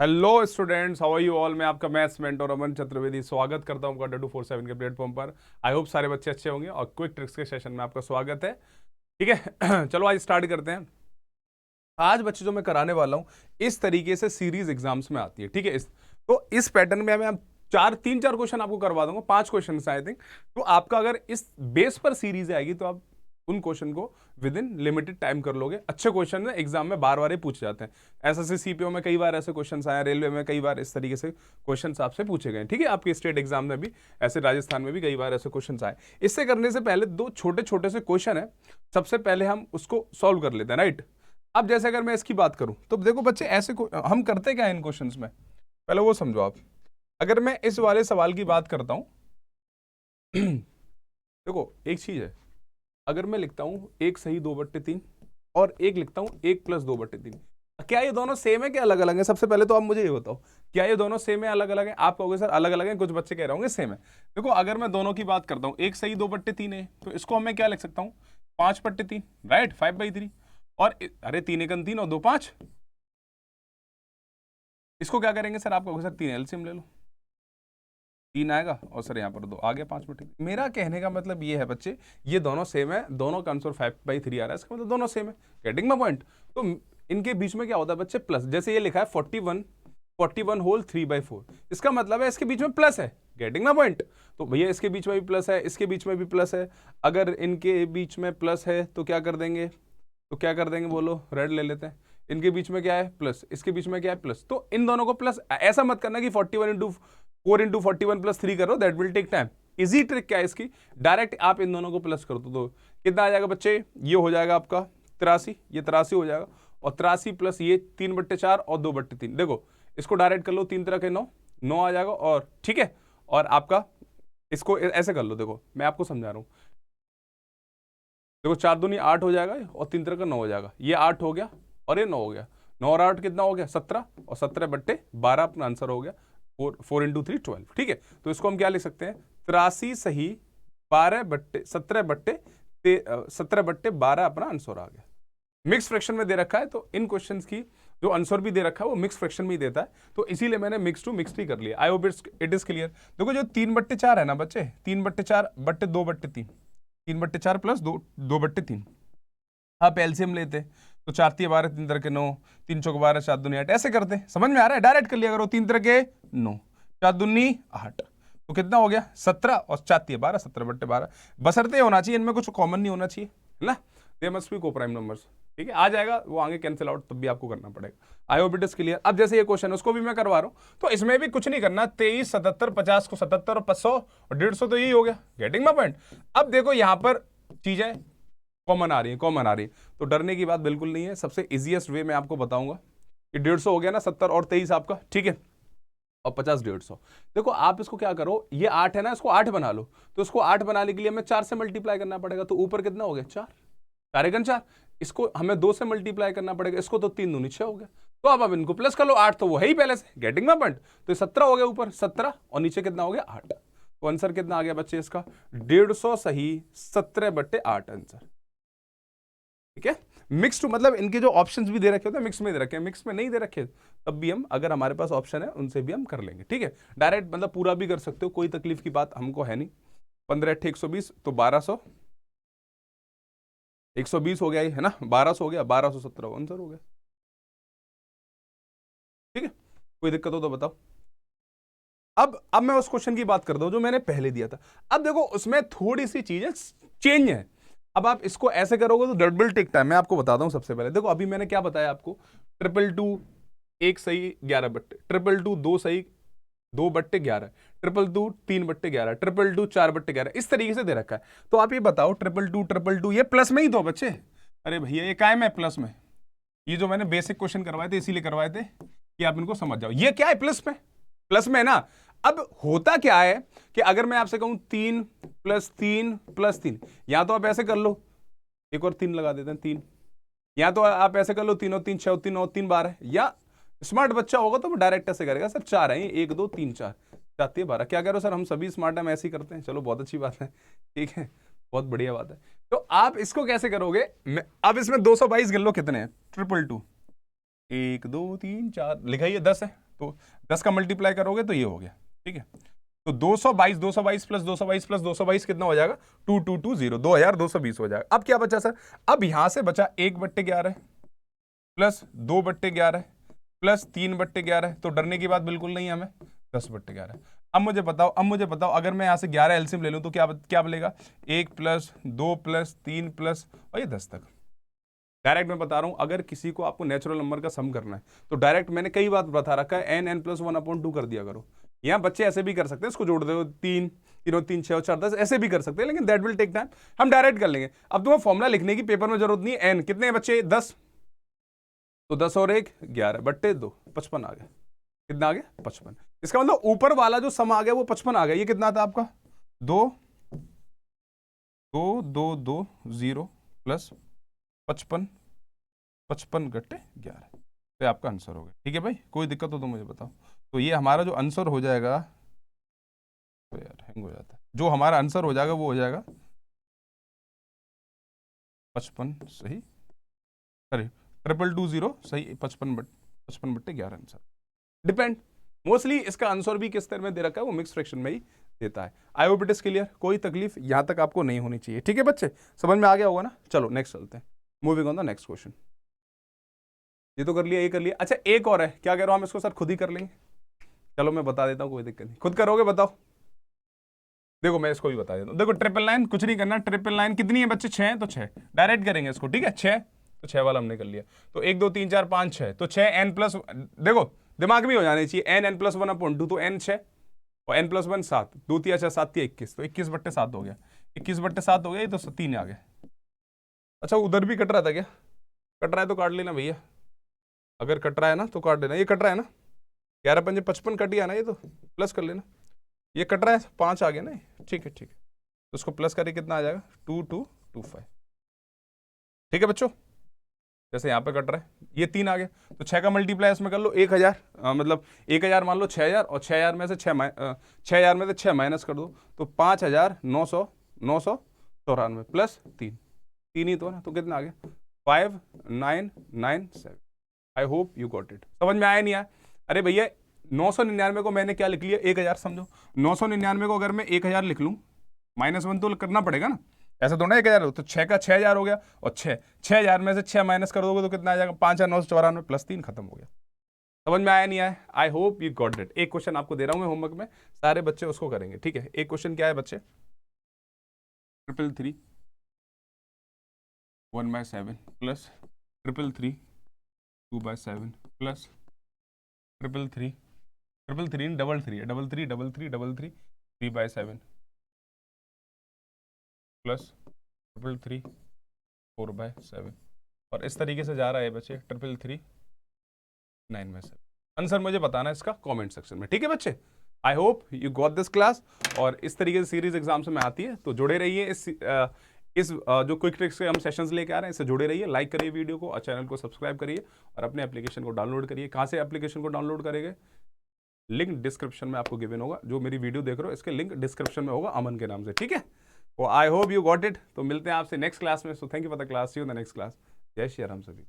Hello students, how are you all. मैं आपका maths mentor अमन चतुर्वेदी स्वागत करता हूँ आपका 247 के प्लेटफॉर्म पर। आई होप सारे बच्चे अच्छे होंगे और क्विक ट्रिक्स के सेशन में आपका स्वागत है। ठीक है चलो आज स्टार्ट करते हैं। आज बच्चे जो मैं कराने वाला हूँ इस तरीके से सीरीज एग्जाम्स में आती है। ठीक है, इस पैटर्न में मैं तीन चार क्वेश्चन आपको करवा दूंगा, 5 क्वेश्चन आई थिंक। तो आपका अगर इस बेस पर सीरीज आएगी तो आप उन क्वेश्चन को विद इन लिमिटेड टाइम कर लोगे। अच्छे क्वेश्चन है, एग्जाम में बार बार ही पूछे जाते हैं। एसएससी सीपीओ में कई बार ऐसे क्वेश्चन आए, रेलवे में कई बार इस तरीके से क्वेश्चन आपसे पूछे गए। ठीक है, आपके स्टेट एग्जाम में भी ऐसे, राजस्थान में भी कई बार ऐसे क्वेश्चन आए। इससे करने से पहले दो छोटे छोटे से क्वेश्चन है, सबसे पहले हम उसको सॉल्व कर लेते हैं। राइट, अब जैसे अगर मैं इसकी बात करूं तो देखो बच्चे, ऐसे हम करते क्या है इन क्वेश्चंस में, पहले वो समझो आप। अगर मैं इस वाले सवाल की बात करता हूं देखो एक चीज है, अगर मैं लिखता हूं 1 सही 2/3 और एक लिखता हूं 1+2/3, क्या ये दोनों सेम है क्या अलग अलग है? सबसे पहले तो आप मुझे ये बताओ, क्या ये दोनों सेम है अलग अलग है? आप कहोगे सर अलग अलग है, कुछ बच्चे कह रहे होंगे सेम है। देखो अगर मैं दोनों की बात करता हूं, 1 सही 2/3 है तो इसको मैं क्या लिख सकता हूं, 5/3। राइट, 5/3। और अरे 3 1 3 और 2 5, इसको क्या करेंगे सर? आप कहोगे सर 3 एलसीएम ले लो, 3 आएगा और सर यहाँ पर 2 आ गया 5/3। मेरा कहने का मतलब ये है बच्चे, ये दोनों सेम है, दोनों का आंसर 5/3 आ रहा है, इसका मतलब दोनों सेम है। Getting my point? तो इनके बीच में क्या होता है बच्चे, प्लस। जैसे ये लिखा है 41 होल 3/4, इसका मतलब है इसके बीच में प्लस है। Getting my point? तो भैया इसके बीच में भी प्लस है, इसके बीच में भी प्लस है। अगर इनके बीच में प्लस है तो क्या कर देंगे, बोलो, रेड ले लेते हैं। इनके बीच में क्या है, प्लस, इसके बीच में क्या है, प्लस। तो इन दोनों को प्लस, ऐसा मत करना कि 41 × 4 × 41 + 3 करो, that will take time. Easy trick क्या है इसकी, डायरेक्ट आप इन दोनों को प्लस कर दो। तो कितना आ जाएगा बच्चे, ये हो जाएगा आपका 83, ये 83 हो जाएगा, और 83 प्लस ये 3/4 और 2/3। देखो इसको डायरेक्ट कर लो, 3 3 के 9, 9 आ जाएगा। और ठीक है, और आपका इसको ऐसे कर लो, देखो मैं आपको समझा रहा हूं। देखो 4 दूनी 8 हो जाएगा और 3 3 का 9 हो जाएगा, ये 8 हो गया और ये 9 हो गया। 9 और 8 कितना हो गया, 17, और 17/12 अपना आंसर हो गया। 4 × 3 12। ठीक है, तो इसको हम क्या लिख सकते हैं, 83 सही 17/12 अपना आंसर आ गया। मिक्स फ्रैक्शन में दे रखा है, तो इन क्वेश्चंस की जो आंसर भी दे रखा है वो मिक्स फ्रैक्शन में ही देता है, तो इसीलिए मैंने मिक्स टू मिक्स ही कर लिया। I hope it is clear. देखो जो 3/4 है ना बच्चे, 3/4/2/3, 3/4 प्लस 2/3, आप एलसीएम लेते तो 4 × 12 3 3 के 9, 3 4 12 4 दूनी 8, ऐसे करते। समझ में आ रहा है? डायरेक्ट कर लिया करो, 3 3 के 9, 4 दूनी 8, तो कितना हो गया 17, और 4 × 12 17/12। बशर्ते होना चाहिए इनमें कुछ कॉमन नहीं होना चाहिए, है ना। They must be coprime numbers. ठीक है, आ जाएगा वो आगे कैंसिल आउट, तब भी आपको करना पड़ेगा। I hope it is clear. अब जैसे ये क्वेश्चन उसको भी मैं करवा रहा हूं, तो इसमें भी कुछ नहीं करना, 23 77 50 को 77 और 500 और 150, तो यही हो गया। Getting my point? अब देखो यहां पर चीजें कॉमन आ रही है, तो डरने की बात बिल्कुल नहीं है। सबसे इजीएस्ट वे मैं आपको बताऊंगा कि 150 हो गया ना, 70 और 23 आपका, ठीक है, और 50 150। देखो आप इसको क्या करो, ये 8 है ना, इसको 8 बना लो। तो इसको 8 बनाने के लिए हमें 4 से मल्टीप्लाई करना पड़ेगा, तो ऊपर कितना हो गया 4, 4 × 4। इसको हमें 2 से मल्टीप्लाई करना पड़ेगा, इसको तो 3 दूनी 6 हो गया। तो अब इनको प्लस कर लो, 8 तो वो है ही पहले से। Getting my point? तो 17 हो गया ऊपर 17, और नीचे कितना हो गया 8। तो आंसर कितना आ गया बच्चे इसका, 150 सही 17/8 आंसर। ठीक है, मिक्स टू मतलब इनके जो ऑप्शंस भी दे रखे होते हैं मिक्स में दे रखे हैं, मिक्स में नहीं दे रखे तब भी हम, अगर हमारे पास ऑप्शन है उनसे भी हम कर लेंगे। ठीक है, डायरेक्ट मतलब पूरा भी कर सकते हो, कोई तकलीफ की बात हमको है नहीं। 15 8 120 तो 1200, 120 हो गया है ना, 1200 हो गया, 1217 आंसर हो गया। ठीक है, कोई दिक्कत हो तो बताओ। अब मैं उस क्वेश्चन की बात करता हूं जो मैंने पहले दिया था। अब देखो उसमें थोड़ी सी चीजें चेंज है। अब आप इसको ऐसे करोगे तो दैट विल टेक टाइम। मैं आपको बताता हूं सबसे पहले, देखो अभी मैंने क्या बताया आपको, 222 1 सही 11/, 222 2 सही 2/11, 222 3/11, 222 4/11, इस तरीके से दे रखा है। तो आप ये बताओ 222 ये प्लस में ही दो बच्चे। अरे भैया ये कायम है प्लस में, ये जो मैंने बेसिक क्वेश्चन करवाए थे इसीलिए करवाए थे कि आप इनको समझ जाओ। ये क्या है, प्लस में, प्लस में ना। अब होता क्या है कि अगर मैं आपसे कहूं 3 + 3 + 3, या तो आप ऐसे कर लो, एक और 3 लगा देते हैं 3, या तो आप ऐसे कर लो 3 और 3 6 और 3 और 3 12, या स्मार्ट बच्चा होगा तो वो डायरेक्ट ऐसे करेगा, सर 4 है 1 2 3 4 7 12। क्या कह रहे हो सर, हम सभी स्मार्ट हम ऐसे ही करते हैं। चलो बहुत अच्छी बात है, ठीक है, बहुत बढ़िया बात है। तो आप इसको कैसे करोगे, अब इसमें 222 गिन लो कितने हैं, 222 1 2 3 4 लिखा ही है 10 है, तो 10 का मल्टीप्लाई करोगे तो ये हो गया, ठीक है। तो 222 प्लस 222 प्लस 222 कितना हो जाएगा, 2220, 2220 हो जाएगा। अब क्या बचा सर, अब यहां से बचा 1/11 प्लस 2/11 प्लस 3/11, तो डरने की बात बिल्कुल नहीं है हमें, 10/11। अब मुझे बताओ अगर मैं यहां से 11 एलसीएम ले लूं तो क्या बनेगा, 1 प्लस 2 प्लस 3 प्लस और ये 10 तक। डायरेक्ट मैं बता रहा हूं, अगर किसी को आपको नेचुरल नंबर का सम करना है तो डायरेक्ट मैंने कई बात बता रखा है, n+1/2 कर दिया करो। यहाँ बच्चे ऐसे भी कर सकते हैं, इसको जोड़ दो, 3 3 3 6 4 10 ऐसे भी कर सकते हैं, लेकिन दैट विल टेक टाइम, हम डायरेक्ट कर लेंगे। अब तुम्हें फॉर्मुला लिखने की पेपर में जरूरत नहीं है। n कितने बच्चे, 10, तो 10 और 1 11/2, 55 आ गया। कितना आ गया, 55। इसका मतलब ऊपर वाला जो सम आ गया वो 55 आ गया। ये कितना था आपका, 2 2 2 2 0 प्लस 55 55/11, तो आपका आंसर हो गया। ठीक है भाई, कोई दिक्कत हो तो मुझे बताओ। तो ये हमारा जो आंसर हो जाएगा, तो यार हैंग हो जाता है, जो हमारा आंसर हो जाएगा वो हो जाएगा 55 सही, अरे 2220 सही, 55/11 आंसर। डिपेंड, मोस्टली इसका आंसर भी किस तरह में दे रखा है, वो मिक्स फ्रैक्शन में ही देता है। I hope it is clear, कोई तकलीफ यहां तक आपको नहीं होनी चाहिए। ठीक है बच्चे, समझ में आ गया होगा ना। चलो नेक्स्ट चलते हैं, moving on the next question. ये तो कर लिया, ये कर लिया। अच्छा एक और है, क्या कह रहा हूं हम इसको सर खुद ही कर लेंगे, चलो मैं बता देता हूं, कोई दिक्कत नहीं। खुद करोगे बताओ, देखो मैं इसको भी बता देता हूं। देखो 999 कुछ नहीं करना, 999 कितनी है बच्चे, 6 है, तो 6 डायरेक्ट करेंगे इसको, ठीक है। 6 तो 6 वाला हमने कर लिया, तो 1 2 3 4 5 6, तो 6 n प्लस, देखो दिमाग में हो जाने चाहिए, n+1/2, तो n 6 और n+1 7, 2 3 अच्छा 7 21, तो 21/7 हो गया, 21/7 हो गया, ये तो 3 आ गया। अच्छा उधर भी कट रहा था क्या, कट रहा है तो काट लेना भैया, अगर कट रहा है ना तो काट देना। ये कट रहा है ना, 11 5 55 कट गया ना, ये तो प्लस कर लेना। ये कट रहा है, 5 आ गया ना, ठीक है ठीक है, तो उसको प्लस करिए, कितना आ जाएगा, 2225। ठीक है बच्चों, जैसे यहाँ पे कट रहा है, ये 3 आ गया, तो 6 का मल्टीप्लाई इसमें कर लो, 1000, मतलब 1000 मान लो 6000, और 6000 में से 6000 में से 6 माइनस कर दो, तो 5994 प्लस 3 ही तो ना, तो कितना आ गया, 5997। आई होप यू गॉट इट। समझ में आया नहीं आया, अरे भैया 999 को मैंने क्या लिख लिया, 1000 समझो। 999 को अगर मैं 1000 लिख लूं, -1 तो करना पड़ेगा ना, ऐसा तो ना 1000, तो 6 का 6000 हो गया, और 6000 में से 6 माइनस कर दोगे तो कितना आ जाएगा, 5994 प्लस 3, खत्म हो गया। समझ में आया नहीं आया, आई होप यू गॉट इट। एक क्वेश्चन आपको दे रहा हूं मैं होमवर्क में, सारे बच्चे उसको करेंगे, ठीक है। एक क्वेश्चन क्या है बच्चे, 333 1/7 प्लस 333 2/7 प्लस 333 333 3/7 प्लस 333 4/7, और इस तरीके से जा रहा है बच्चे, 333 9/7। आंसर मुझे बताना है इसका कमेंट सेक्शन में, ठीक है बच्चे। आई hope you got this class, और इस तरीके से सीरीज एग्जाम्स में आती है, तो जुड़े रहिए इस जो क्विक ट्रिक्स के हम सेशंस लेके आ रहे हैं, इससे जुड़े रहिए, लाइक करिए वीडियो को और चैनल को सब्सक्राइब करिए, और अपने एप्लीकेशन को डाउनलोड करिए। कहाँ से एप्लीकेशन को डाउनलोड करेंगे, लिंक डिस्क्रिप्शन में आपको गिवन होगा, जो मेरी वीडियो देख रहे हो इसके लिंक डिस्क्रिप्शन में होगा अमन के नाम से, ठीक है। तो I hope you got it, तो मिलते हैं आपसे नेक्स्ट क्लास में। So thank you for the class, see you in the next class. जय श्री राम सभी।